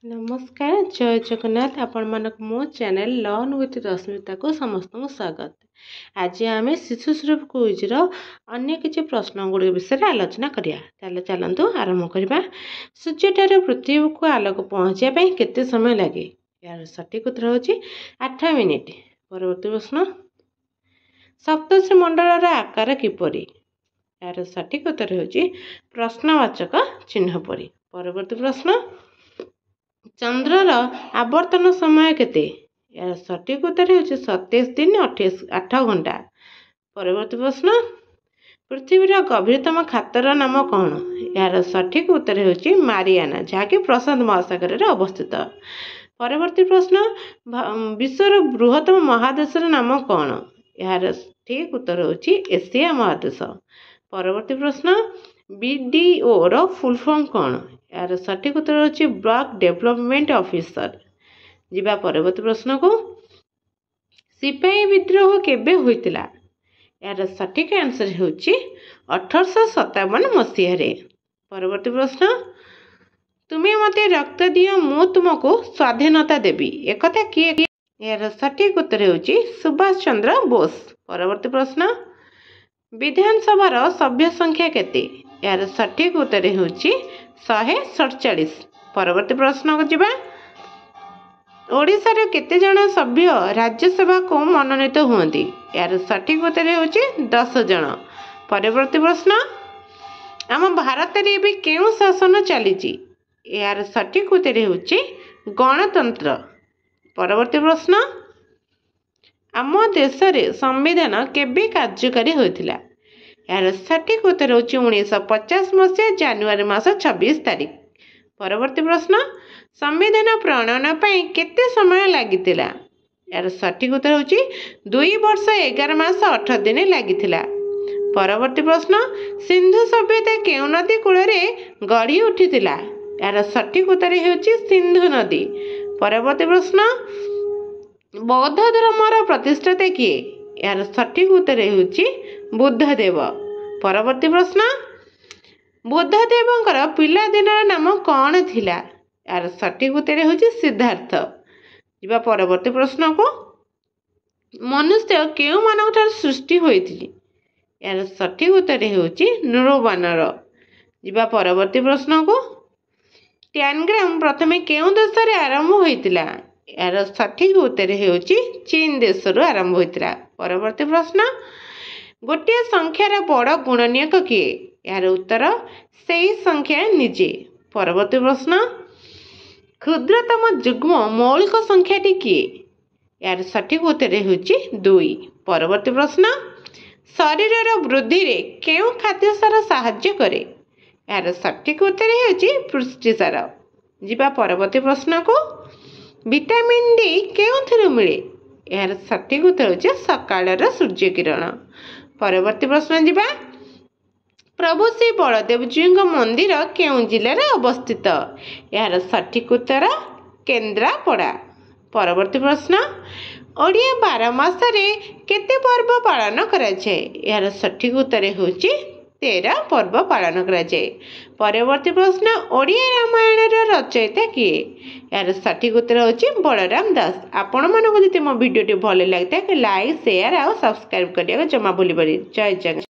नमस्कार जय जगन्नाथ आपण मानक मो चैनल लर्न विथ रश्मिता को समस्त को स्वागत। आज आम शिशु स्वरूप क्विज अन्य किसी प्रश्न गुड़ विषय आलोचना करिया। चलतु आरंभ करवा। सूर्यटार पृथ्वी को आलोक पहुँचापी केते समय लगे? यार सठिक उत्तर होची 8 मिनिट। परवर्ती प्रश्न, सप्तर्षि मंडल आकार किपरि? यार सठिक उत्तर होची प्रश्नवाचक चिन्ह परि। परवर्ती प्रश्न, चंद्रर आवर्तन समय केते? यार सठिक उत्तर होची 27 दिन 8 घंटा। परवर्ती प्रश्न, पृथ्वीर गभीरतम खातर नाम कौन? यार सठिक उत्तर होची मारियाना, जहाँकि प्रशांत महासागर में अवस्थित। परवर्ती प्रश्न, विश्वर बृहत्तम महादेशर नाम कौन? यार ठीक उत्तर होची एशिया महादेश। परवर्ती प्रश्न, बीडीओ रो फुल फॉर्म कौन? यार सठिक उत्तर होची ब्लॉक डेवलपमेंट ऑफिसर। जिबा परवर्ती प्रश्न को, सिपाही विद्रोह केबे होइतिला? यार सठिक आंसर होची 1857 मसीह रे। परवर्ती प्रश्न, तुम्हें मते रक्त दियो मु तुमको स्वाधीनता देवी, एकथा किए? यार सठिक उत्तर होची सुभाष चंद्र बोस। परवर्ती प्रश्न, विधानसभार सभ्य संख्या केते? यार सठिक उत्तर होची 147। परवर्ती प्रश्न को जिबा, ओडिशार केते जन सभ्य राज्यसभा को मनोनीत हुअंती? यार सठिक उत्तर होची 10 जन। परवर्ती प्रश्न, आम भारत रे भी केउ शासन चलीची? यार सठिक उत्तर होची गणतंत्र। परवर्ती प्रश्न, आम देश रे संविधान केबे कार्यकारी होइतिला? यार सठिक उत्तर होची 1950 मसीहा जनवरी मास 26 तारीख। परवर्ती प्रश्न, संविधान प्रणयन पई केते समय लागितिला? यार सठिक उत्तर होची 2 वर्ष 11 मास 8 दिन लागितिला। परवर्ती प्रश्न, सिंधु सभ्यता केउ नदी कूल रे गढ़ी उठितिला? यार सठिक उत्तर होची सिंधु नदी। परवर्ती प्रश्न, बौद्ध धर्मर प्रतिष्ठाता किए? यार सठिक उत्तर होची बुद्धदेव। परवर्ती प्रश्न, बुद्धदेवंकर पिला दिनर नाम कौन थिला? यार सठिक उत्तर होची सिद्धार्थ। जिबा परवर्ती प्रश्न को, मनुष्य केउ मानव सृष्टि होइथिली? यार सठिक उत्तर होची नृवानर। जिबा परवर्ती प्रश्न को, टैनग्राम प्रथमे केउ देश रे आरंभ होइतिला? यार सठिक उत्तर होची चीन देश रो आरंभ होइतिला। परवर्ती प्रश्न, गोटे संख्यार बड़ गुणनीयक किए? यार उत्तर सेई संख्या निजे। परवर्ती प्रश्न, क्षुद्रतम युग्म मौलिक संख्याटी किए? यार सठिक उत्तर होची 2। परवर्ती प्रश्न, शरीर वृद्धि रे केउ खाद्य सार साहाय्य करे? यार सठिक उत्तर होची पुष्टिसार। जिबा परवर्ती प्रश्न को, विटामिन डी केउथिरु मिले? यार सठिक उत्तर होची सकाळर सूर्य किरण। परवर्ती प्रश्न जिबा, प्रभु श्री बलदेव जी मंदिर केउ जिले में अवस्थित? यार सठिक उत्तर केन्द्रापड़ा। परवर्ती प्रश्न, ओडिया 12 मास रे केते पर्व पालन करा जाए? यार सठिक उत्तर होची 13 पर्व पालन करा जाए। परवर्ती प्रश्न, ओडिया रामायण रचयिता किए? यार सठिक उत्तर होची बलराम दास। आपण मानको जति मो वीडियो भल लगता है लाइक शेयर और सब्सक्राइब करिया जमा भूल। जय जगन्नाथ।